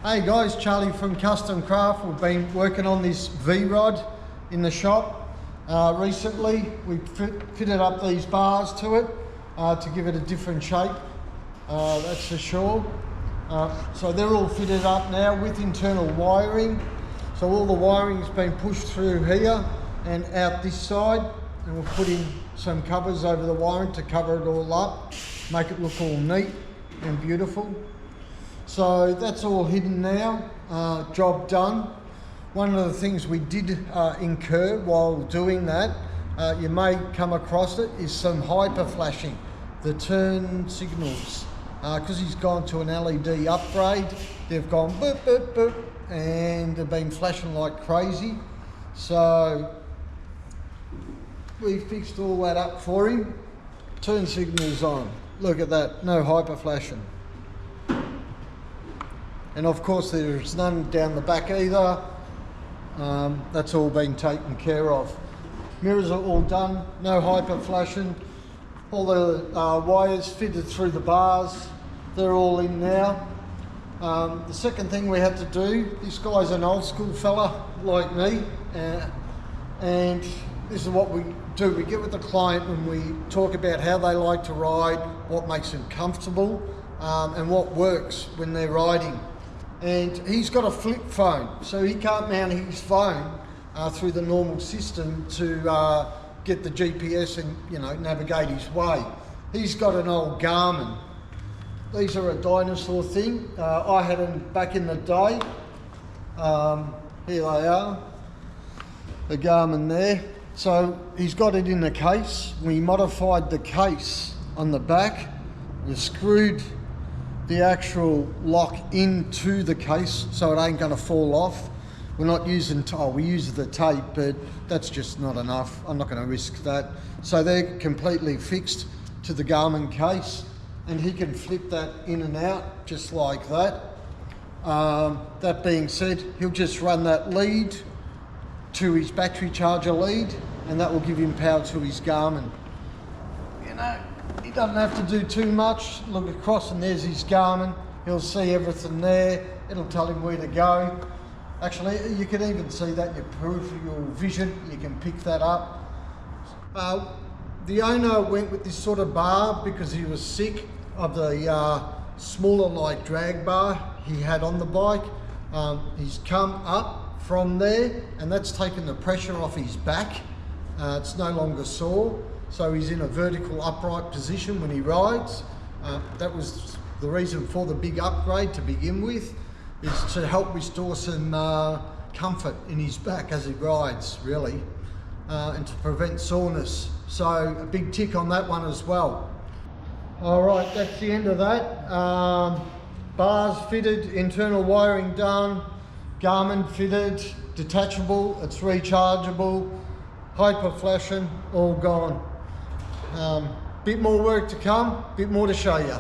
Hey guys, Charlie from Custom Craft. We've been working on this Vrod in the shop recently. We fitted up these bars to it to give it a different shape, that's for sure. So they're all fitted up now with internal wiring. So all the wiring's been pushed through here and out this side, and we'll put in some covers over the wiring to cover it all up, make it look all neat and beautiful. So that's all hidden now, job done. One of the things we did incur while doing that, you may come across it, is some hyper flashing, the turn signals. Because he's gone to an LED upgrade, they've gone boop, boop, boop, and they've been flashing like crazy. So we fixed all that up for him. Turn signals on, look at that, no hyper flashing. And of course there's none down the back either. That's all been taken care of. Mirrors are all done, no hyper flashing. All the wires fitted through the bars, they're all in now. The second thing we had to do, this guy's an old school fella like me, and this is what we do. We get with the client and we talk about how they like to ride, what makes them comfortable, and what works when they're riding. And he's got a flip phone, so he can't mount his phone through the normal system to get the GPS and, you know, navigate his way. He's got an old Garmin. These are a dinosaur thing. I had them back in the day. Here they are, the Garmin there. So he's got it in the case. We modified the case on the back. We screwed the actual lock into the case so it ain't gonna fall off. We're not using, we use the tape, but that's just not enough. I'm not gonna risk that. So they're completely fixed to the Garmin case, and he can flip that in and out just like that. That being said, he'll just run that lead to his battery charger lead, and that will give him power to his Garmin. You know, he doesn't have to do too much. Look across and there's his Garmin. He'll see everything there. It'll tell him where to go. Actually, you can even see that in your peripheral vision. You can pick that up. The owner went with this sort of bar because he was sick of the smaller light drag bar he had on the bike. He's come up from there, and that's taken the pressure off his back. It's no longer sore. So he's in a vertical upright position when he rides. That was the reason for the big upgrade to begin with, is to help restore some comfort in his back as he rides, really, and to prevent soreness. So a big tick on that one as well. All right, that's the end of that. Bars fitted, internal wiring done, Garmin fitted, detachable, it's rechargeable, hyper flashing, all gone. Bit more work to come, bit more to show you.